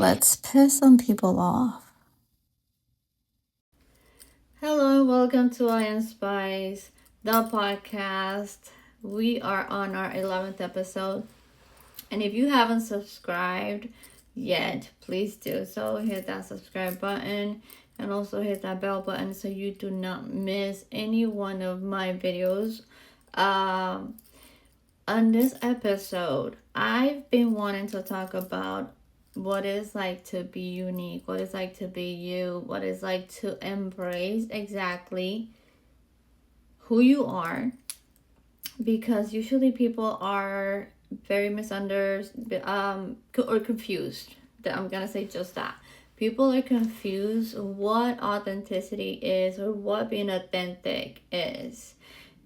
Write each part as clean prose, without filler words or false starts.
Let's piss some people off. Hello, welcome to I Am Spice, the podcast. We are on our 11th episode. And if you haven't subscribed yet, please do so. Hit that subscribe button and also hit that bell button so you do not miss any one of my videos. On this episode, I've been wanting to talk about what it's like to be unique, what it's like to be you, what it's like to embrace exactly who you are, because usually people are very misunderstood or confused. I'm gonna say just that. People are confused what authenticity is or what being authentic is.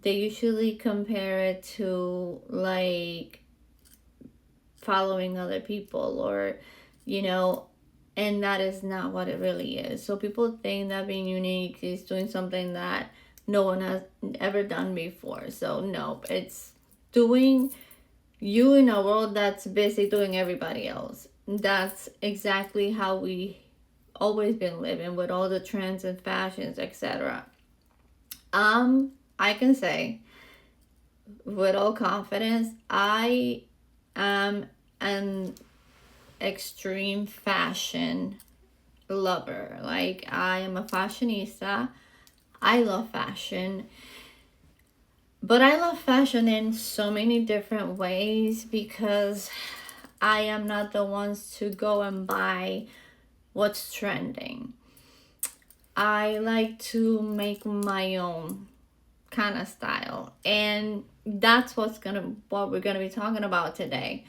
They usually compare it to like following other people or and that is not what it really is. So people think that being unique is doing something that no one has ever done before. So no, it's doing you in a world that's busy doing everybody else. That's exactly how we always been living with all the trends and fashions, etc. I can say with all confidence, I am an extreme fashion lover. Like, I am a fashionista. I love fashion. But I love fashion in so many different ways because I am not the ones to go and buy what's trending. I like to make my own kind of style. And that's what we're gonna be talking about today.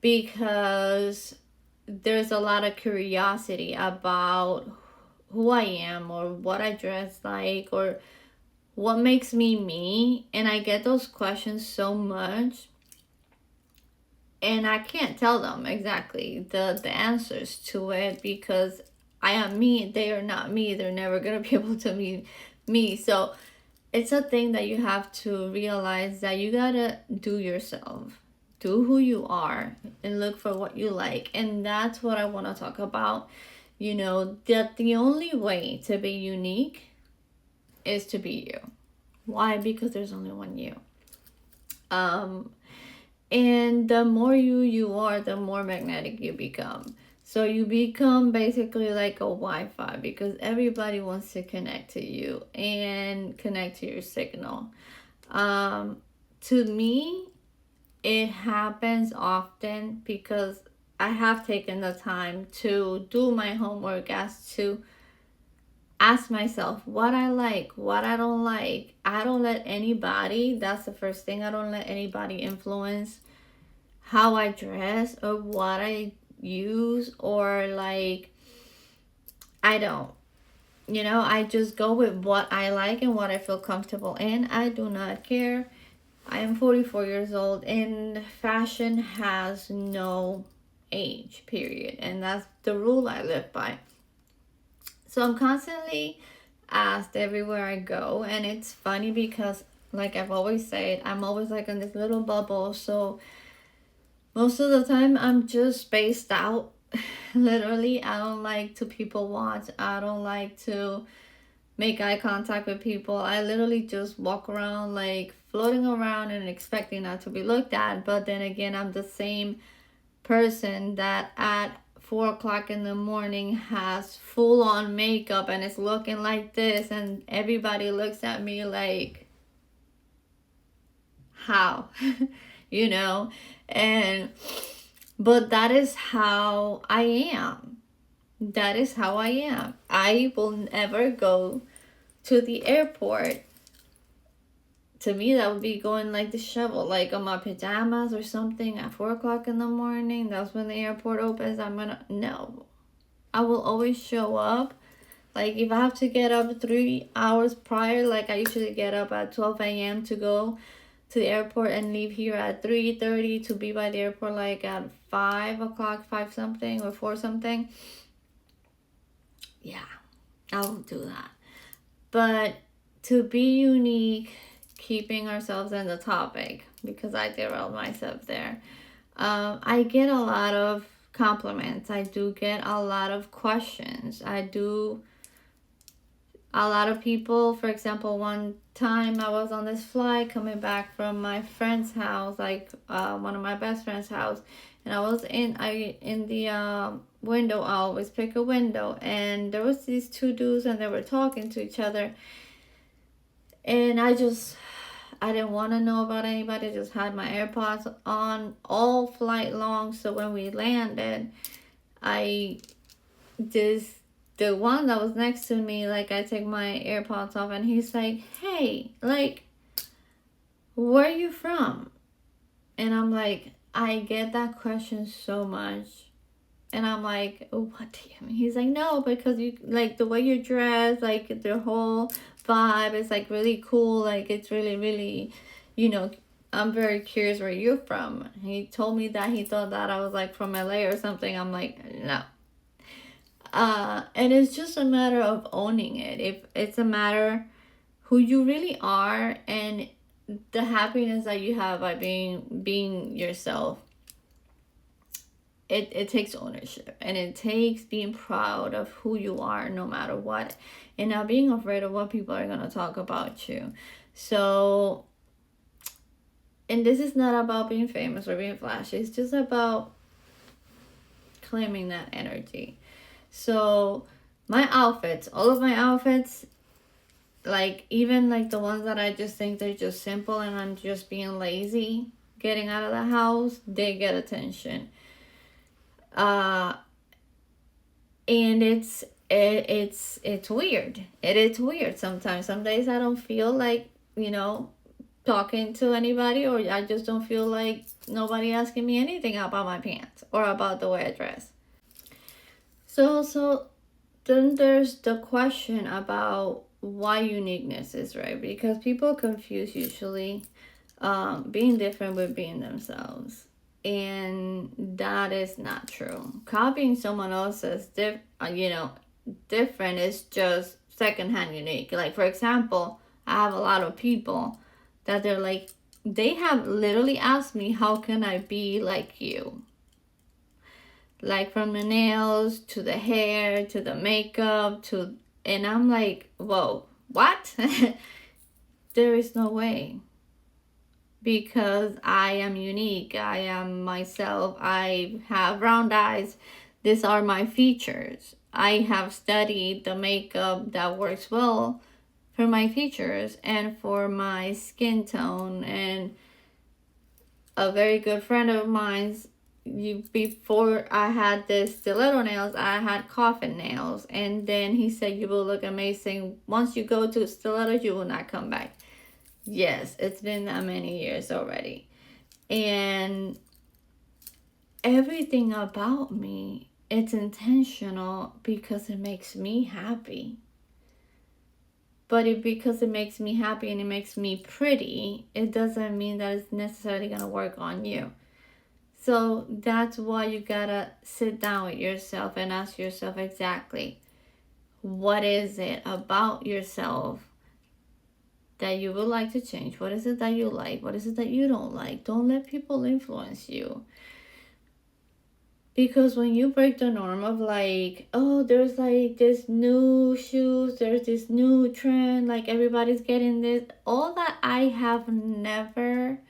Because there's a lot of curiosity about who I am or what I dress like or what makes me me, and I get those questions so much and I can't tell them exactly the answers to it because I am me, they are not me, they're never gonna be able to be me. So it's a thing that you have to realize that you gotta do yourself, do who you are and look for what you like. And that's what I want to talk about. That the only way to be unique is to be you. Why? Because there's only one you. And the more you are, the more magnetic you become. So you become basically like a Wi-Fi because everybody wants to connect to you and connect to your signal. To me, it happens often because I have taken the time to do my homework as to ask myself what I like, what I don't like. I don't let anybody, that's the first thing, I don't let anybody influence how I dress or what I use or like, I don't. I just go with what I like and what I feel comfortable in. I do not care. I am 44 years old and fashion has no age, period. And that's the rule I live by. So I'm constantly asked everywhere I go. And it's funny because, like I've always said, I'm always like in this little bubble. So most of the time I'm just spaced out. Literally, I don't like to people watch. I don't like to make eye contact with people. I literally just walk around like floating around and expecting not to be looked at. But then again, I'm the same person that at 4 o'clock in the morning has full on makeup and is looking like this, and everybody looks at me like, how? you know? And but that is how I am. That is how I am. I will never go to the airport. To me, that would be going like disheveled, like on my pajamas or something at 4 o'clock in the morning. That's when the airport opens. No. I will always show up. Like if I have to get up 3 hours prior, like I usually get up at 12 a.m. to go to the airport and leave here at 3:30 to be by the airport like at 5 o'clock, 5 something or 4 something. Yeah, I will do that. But to be unique, keeping ourselves in the topic, because I derailed myself there. I get a lot of compliments. I do get a lot of questions. A lot of people, for example, one time I was on this flight coming back from my friend's house, like one of my best friend's house, and I was in the window. I always pick a window, and there was these two dudes, and they were talking to each other, and I didn't want to know about anybody. Just had my AirPods on all flight long. So when we landed, I just the one that was next to me, like, I take my AirPods off, and he's like, "Hey, like, where are you from?" And I'm like, I get that question so much. And I'm like, oh, what do you mean? He's like, no, because you, like, the way you're dressed, like, the whole vibe is, like, really cool. Like, it's really, really, I'm very curious where you're from. He told me that he thought that I was, like, from LA or something. I'm like, no. And it's just a matter of owning it. If it's a matter who you really are and the happiness that you have by being yourself. It takes ownership, and it takes being proud of who you are no matter what, and not being afraid of what people are going to talk about you. So, and this is not about being famous or being flashy. It's just about claiming that energy. So my outfits, all of my outfits, like, even like the ones that I just think they're just simple and I'm just being lazy getting out of the house, they get attention. And it's weird. It is weird sometimes. Some days I don't feel like, talking to anybody, or I just don't feel like nobody asking me anything about my pants or about the way I dress. So then there's the question about why uniqueness is, right? Because people confuse usually being different with being themselves. And that is not true. Copying someone else's different is just secondhand unique. Like, for example, I have a lot of people that they're like, they have literally asked me, how can I be like you? Like, from the nails to the hair to the makeup and I'm like, whoa, what? There is no way. Because I am unique. I am myself. I have round eyes. These are my features. I have studied the makeup that works well for my features and for my skin tone. And a very good friend of mine's, before I had this stiletto nails, I had coffin nails. And then he said, you will look amazing. Once you go to stiletto, you will not come back. Yes, it's been that many years already. And everything about me, it's intentional because it makes me happy. But because it makes me happy and it makes me pretty, it doesn't mean that it's necessarily going to work on you. So that's why you gotta sit down with yourself and ask yourself exactly, what is it about yourself that you would like to change? What is it that you like? What is it that you don't like? Don't let people influence you. Because when you break the norm of like, oh, there's like this new shoes, there's this new trend, like everybody's getting this, all that I have never,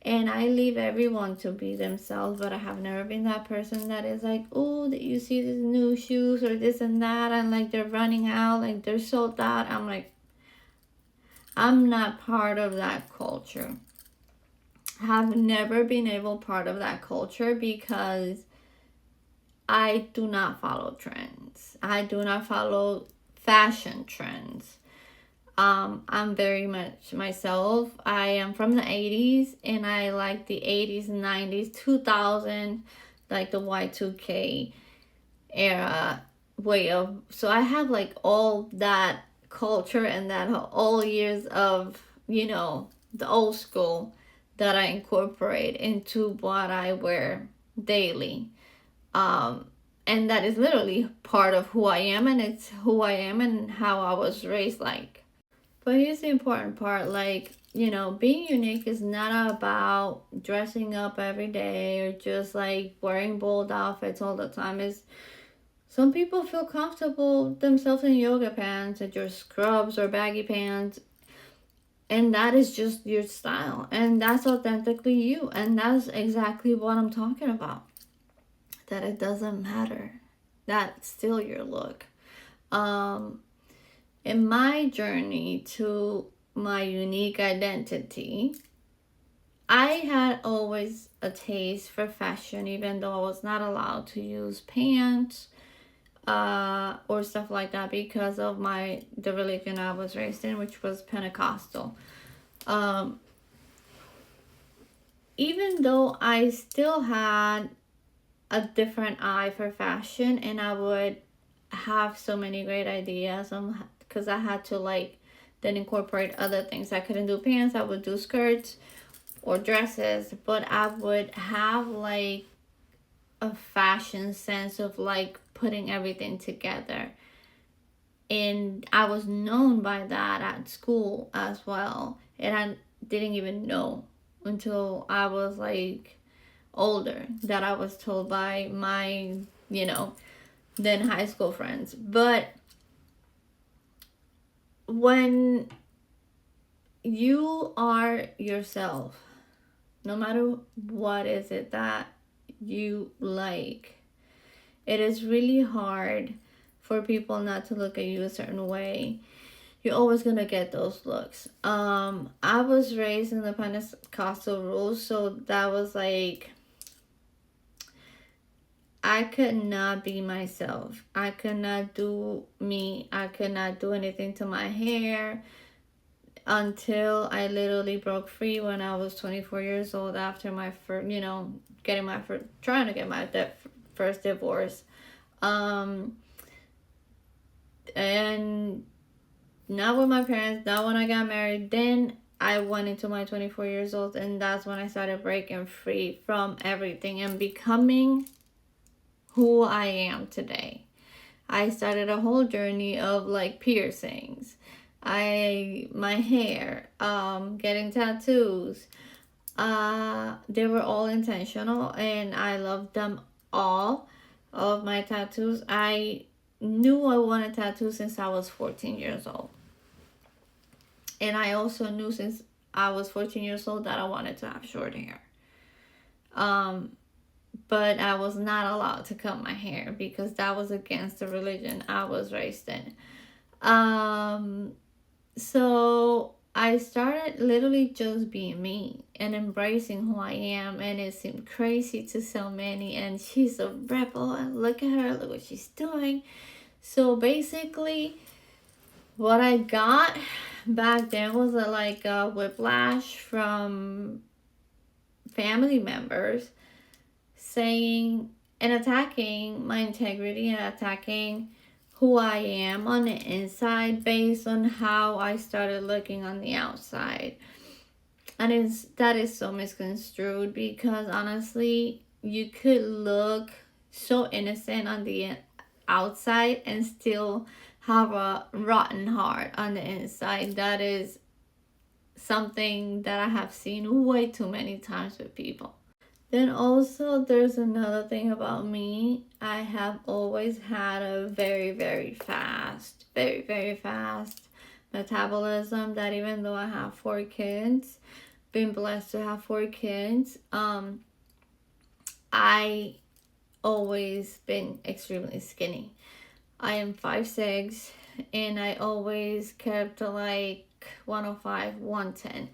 and I leave everyone to be themselves, but I have never been that person that is like, oh, you see these new shoes or this and that, and like they're running out, like they're sold out. I'm like, I'm not part of that culture. I have never been able part of that culture because I do not follow trends. I do not follow fashion trends. I'm very much myself. I am from the 80s and I like the 80s, 90s, 2000, like the Y2K era way of. So I have like all that culture and that all years of, the old school that I incorporate into what I wear daily. And that is literally part of who I am, and it's who I am and how I was raised like. But here's the important part, like, being unique is not about dressing up every day or just like wearing bold outfits all the time. Is some people feel comfortable themselves in yoga pants or just scrubs or baggy pants, and that is just your style, and that's authentically you, and that's exactly what I'm talking about. That it doesn't matter. That's still your look. Um, in my journey to my unique identity, I had always a taste for fashion, even though I was not allowed to use pants or stuff like that because of the religion I was raised in, which was Pentecostal. Um, Even though I still had a different eye for fashion, and I would have so many great ideas because I had to like then incorporate other things. I couldn't do pants, I would do skirts or dresses, but I would have like a fashion sense of like putting everything together. And I was known by that at school as well. And I didn't even know until I was like older that I was told by my, then high school friends. But when you are yourself, no matter what is it that you like, it is really hard for people not to look at you a certain way. You're always gonna get those looks. I was raised in the Pentecostal rules, so that was like I could not be myself. I could not do me. I could not do anything to my hair until I literally broke free when I was 24 years old after my first, getting my first, trying to get my first divorce. And not with my parents, not when I got married. Then I went into my 24 years old, and that's when I started breaking free from everything and becoming who I am today. I started a whole journey of like piercings, my hair, getting tattoos. They were all intentional, and I loved them all. All of my tattoos. I knew I wanted tattoos since I was 14 years old. And I also knew since I was 14 years old that I wanted to have short hair. But I was not allowed to cut my hair because that was against the religion I was raised in. So I started literally just being me and embracing who I am, and it seemed crazy to so many. And she's a rebel, and look at her, look what she's doing. So basically, what I got back then was like a whiplash from family members saying and attacking my integrity and attacking who I am on the inside based on how I started looking on the outside. And that is so misconstrued because honestly, you could look so innocent on the outside and still have a rotten heart on the inside. That is something that I have seen way too many times with people. Then also there's another thing about me. I have always had a very, very fast metabolism, that even though I have 4 kids, been blessed to have 4 kids, I always been extremely skinny. I am 5'6", and I always kept like 105, 110.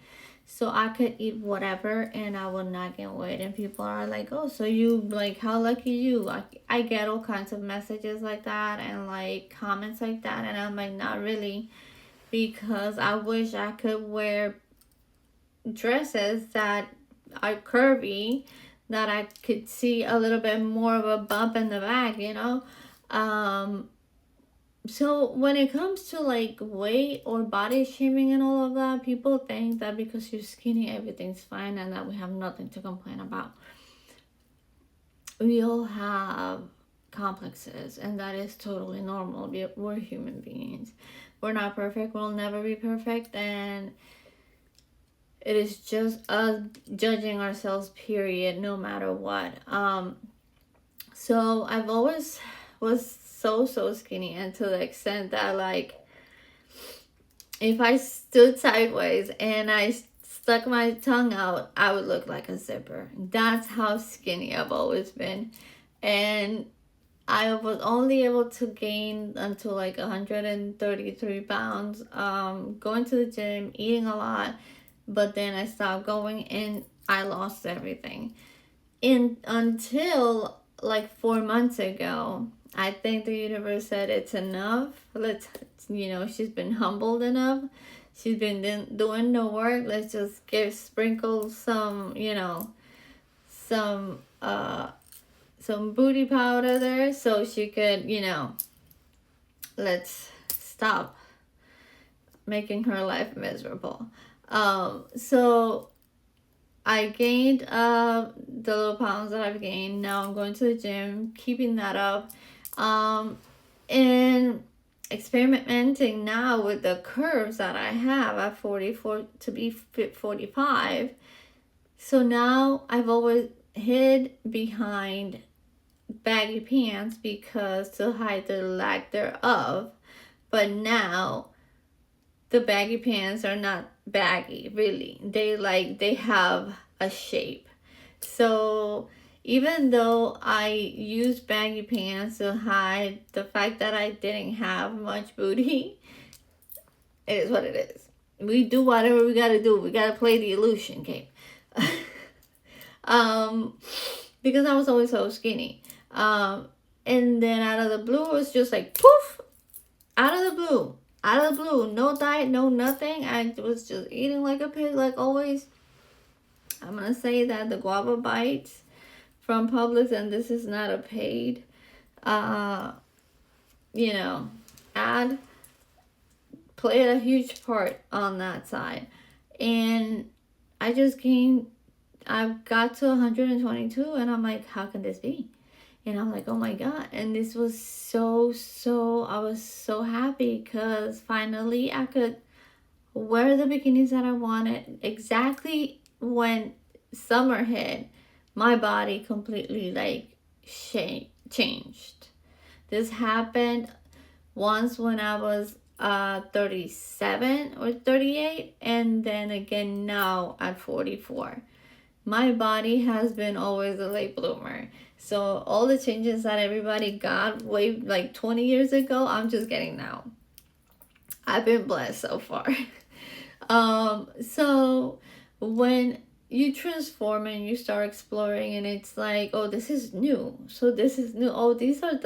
So I could eat whatever and I would not gain weight. And people are like, oh, so you, like, how lucky you. I get all kinds of messages like that and like comments like that. And I'm like, not really, because I wish I could wear dresses that are curvy, that I could see a little bit more of a bump in the back. So when it comes to like weight or body shaming and all of that, people think that because you're skinny, everything's fine and that we have nothing to complain about. We all have complexes, and that is totally normal. We're human beings. We're not perfect. We'll never be perfect, and it is just us judging ourselves, period, no matter what. So I've always was so skinny, and to the extent that, like, if I stood sideways and I stuck my tongue out, I would look like a zipper. That's how skinny I've always been. And I was only able to gain until like 133 pounds, going to the gym, eating a lot, but then I stopped going and I lost everything. Until like 4 months ago, I think the universe said it's enough. She's been humbled enough. She's been doing the work. Let's just sprinkle some, some booty powder there so she could, let's stop making her life miserable. So I gained the little pounds that I've gained. Now I'm going to the gym, keeping that up, and experimenting now with the curves that I have at 44 to be fit 45. So now I've always hid behind baggy pants because to hide the lack thereof. But now the baggy pants are not baggy, really. They have a shape. So even though I used baggy pants to hide the fact that I didn't have much booty, it is what it is. We do whatever we gotta do. We gotta play the illusion game. Because I was always so skinny. And then out of the blue, it was just like poof, out of the blue, no diet, no nothing. I was just eating like a pig, like always. I'm gonna say that the guava bites from Publix, and this is not a paid, ad, played a huge part on that side. And I got to 122, and I'm like, how can this be? And I'm like, oh my God. And this was I was so happy because finally I could wear the bikinis that I wanted. Exactly when summer hit, my body completely like changed. This happened once when I was 37 or 38, and then again now at 44. My body has been always a late bloomer. So all the changes that everybody got way like 20 years ago, I'm just getting now. I've been blessed so far. So when you transform and you start exploring, and it's like, oh, this is new. So this is new. Oh, these are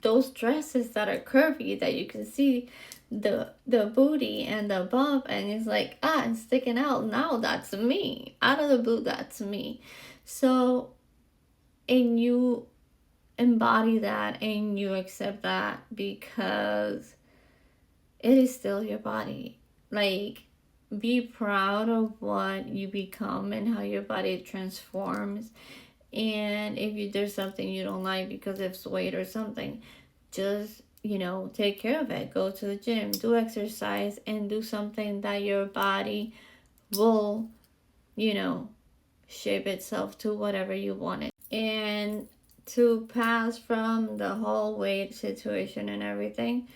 those dresses that are curvy that you can see the booty and the bump, and it's like, it's sticking out. Now that's me. Out of the blue, that's me. So, and you embody that and you accept that because it is still your body. Like, be proud of what you become and how your body transforms. And if there's something you don't like because it's weight or something, just take care of it. Go to the gym, do exercise, and do something that your body will shape itself to whatever you want it. And to pass from the whole weight situation and everything,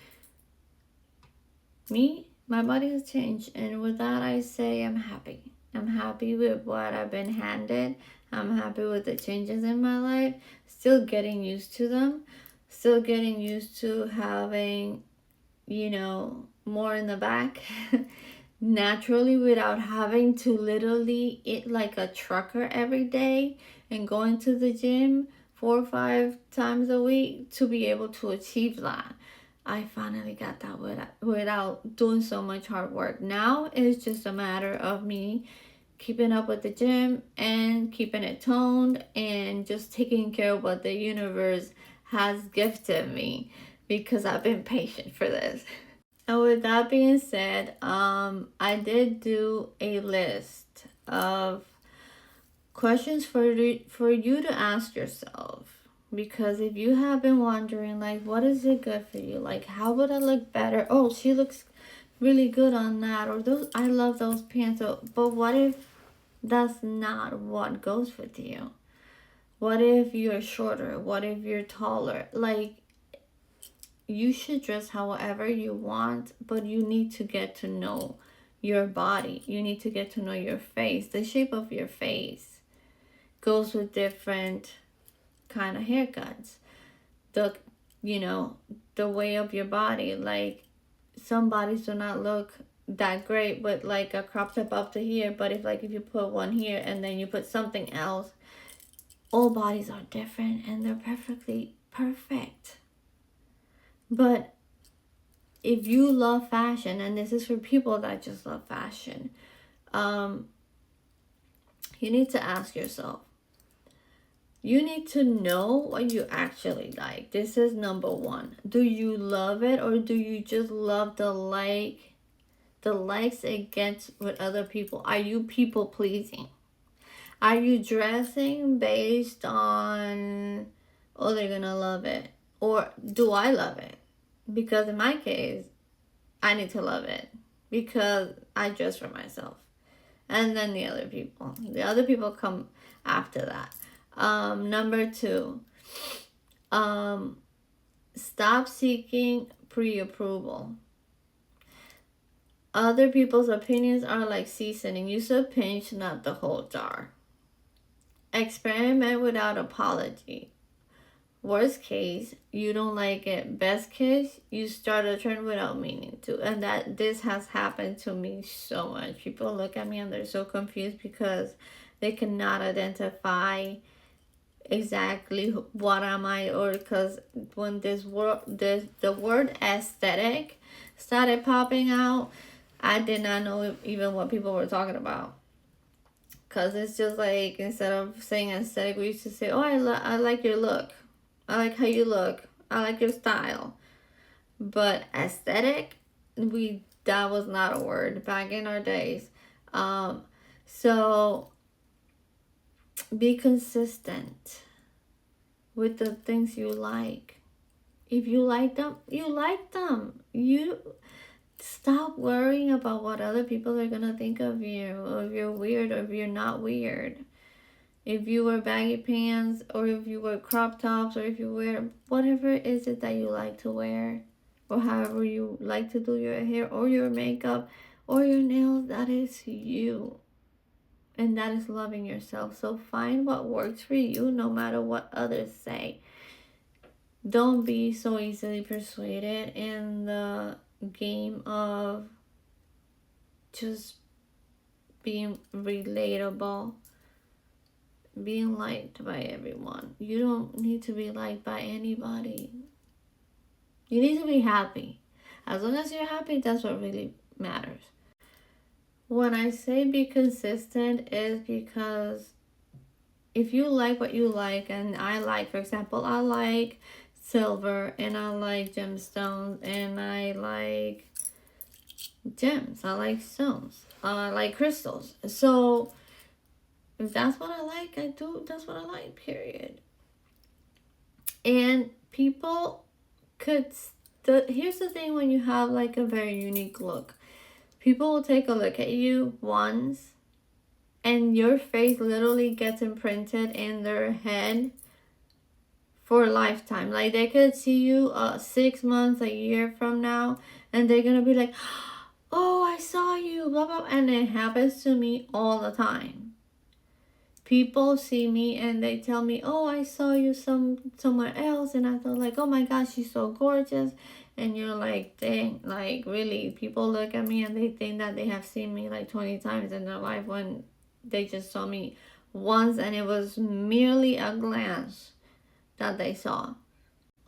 my body has changed, and with that I say I'm happy. I'm happy with what I've been handed. I'm happy with the changes in my life. Still getting used to them. Still getting used to having, more in the back naturally, without having to literally eat like a trucker every day and going to the gym 4 or 5 times a week to be able to achieve that. I finally got that without doing so much hard work. Now it's just a matter of me keeping up with the gym and keeping it toned and just taking care of what the universe has gifted me, because I've been patient for this. And with that being said, I did do a list of questions for you to ask yourself. Because if you have been wondering, like, what is it good for you? Like, how would I look better? Oh, she looks really good on that. Or those, I love those pants. But what if that's not what goes with you? What if you're shorter? What if you're taller? Like, you should dress however you want, but you need to get to know your body. You need to get to know your face. The shape of your face goes with different kind of haircuts. The, you know, the way of your body. Like, some bodies do not look that great with like a crop top up to here, but if you put one here and then you put something else, all bodies are different and they're perfectly perfect. But if you love fashion, and this is for people that just love fashion, you need to ask yourself, you need to know what you actually like. This is number one. Do you love it, or do you just love the likes it gets with other people? Are you people pleasing? Are you dressing based on, oh, they're gonna love it, or do I love it? Because in my case, I need to love it because I dress for myself. And then the other people come after that. Number two, stop seeking pre-approval. Other people's opinions are like seasoning. Use a pinch, not the whole jar. Experiment without apology. Worst case, you don't like it. Best case, you start a trend without meaning to. And that this has happened to me so much. People look at me and they're so confused because they cannot identify exactly what am I, or because when the word aesthetic started popping out, I did not know even what people were talking about. Because it's just like, instead of saying aesthetic, we used to say, oh, I like your look. I like how you look. I like your style. But aesthetic, that was not a word back in our days. So be consistent with the things you like. If you like them, you like them. You stop worrying about what other people are gonna think of you, or if you're weird or if you're not weird. If you wear baggy pants, or if you wear crop tops, or if you wear whatever is it that you like to wear, or however you like to do your hair or your makeup or your nails, that is you. And that is loving yourself. So find what works for you no matter what others say. Don't be so easily persuaded in the game of just being relatable, being liked by everyone. You don't need to be liked by anybody. You need to be happy. As long as you're happy, that's what really matters. When I say be consistent is because if you like what you like, and I like, for example, I like silver and I like gemstones and I like gems, I like stones, I like crystals. So if that's what I like, I do, that's what I like, period. And people could, here's the thing, when you have like a very unique look, people will take a look at you once and your face literally gets imprinted in their head for a lifetime. Like, they could see you 6 months, a year from now, and they're gonna be like, oh, I saw you, blah blah. And it happens to me all the time. People see me and they tell me, oh, I saw you somewhere else, and I thought like, oh my gosh, she's so gorgeous. And you're like, dang, like, really? People look at me and they think that they have seen me like 20 times in their life, when they just saw me once and it was merely a glance that they saw.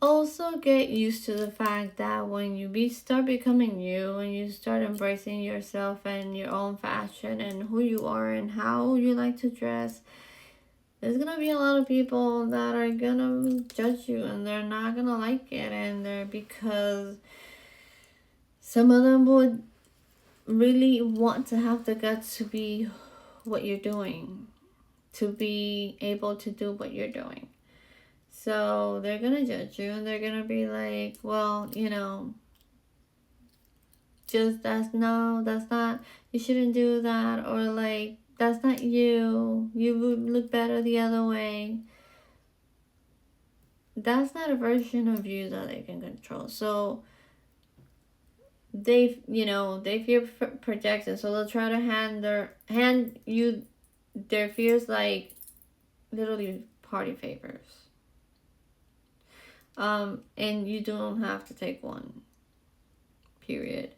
Also, get used to the fact that when you start becoming you, and you start embracing yourself and your own fashion and who you are and how you like to dress, there's gonna be a lot of people that are gonna judge you and they're not gonna like it, and they're, because some of them would really want to have the guts to be what you're doing, to be able to do what you're doing. So they're gonna judge you and they're gonna be like, well, just that's not, you shouldn't do that, or like, that's not you, you would look better the other way. That's not a version of you that they can control. So they fear projection, so they'll try to hand you their fears like literally party favors. And you don't have to take one, period.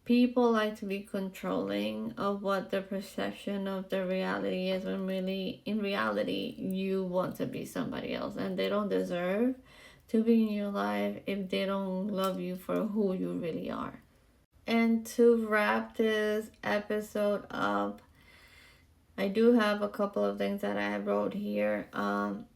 People like to be controlling of what the perception of the reality is, when really in reality you want to be somebody else, and they don't deserve to be in your life if they don't love you for who you really are. And to wrap this episode up, I do have a couple of things that I wrote here,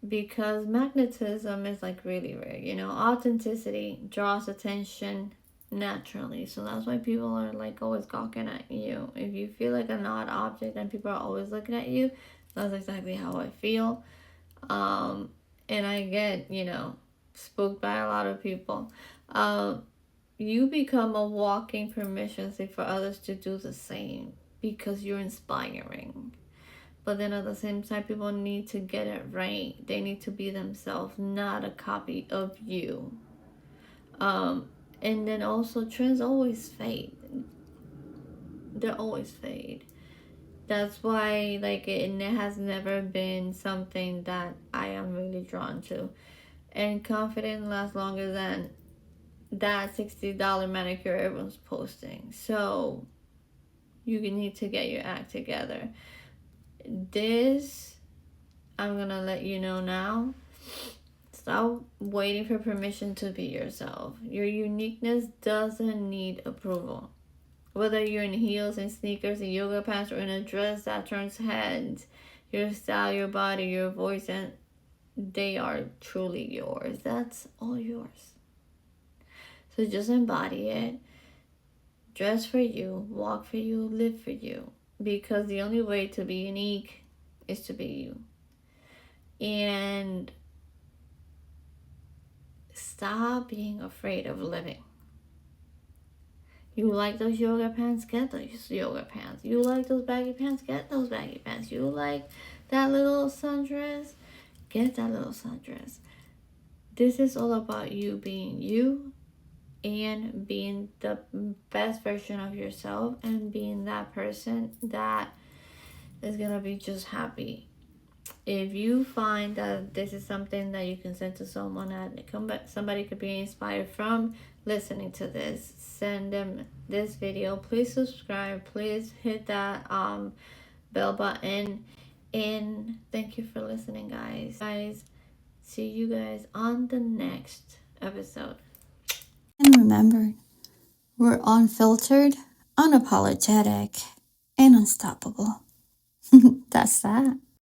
because magnetism is like really rare. Authenticity draws attention naturally. So that's why people are like always gawking at you. If you feel like an odd object and people are always looking at you, that's exactly how I feel. And I get, spooked by a lot of people. You become a walking permission slip for others to do the same because you're inspiring. But then at the same time, people need to get it right. They need to be themselves, not a copy of you. And then also, trends always fade. They always fade. That's why, like, it has never been something that I am really drawn to. And confidence lasts longer than that $60 manicure everyone's posting. So you need to get your act together. This, I'm gonna let you know now. Stop waiting for permission to be yourself. Your uniqueness doesn't need approval. Whether you're in heels and sneakers and yoga pants, or in a dress that turns heads, your style, your body, your voice, and they are truly yours. That's all yours. So just embody it. Dress for you, walk for you, live for you. Because the only way to be unique is to be you. And stop being afraid of living. You like those yoga pants? Get those yoga pants. You like those baggy pants? Get those baggy pants. You like that little sundress? Get that little sundress. This is all about you being you and being the best version of yourself, and being that person that is gonna be just happy. If you find that this is something that you can send to someone that somebody could be inspired from listening to this, send them this video. Please subscribe. Please hit that bell button. And thank you for listening, guys. See you guys on the next episode. And remember, we're unfiltered, unapologetic, and unstoppable. That's that.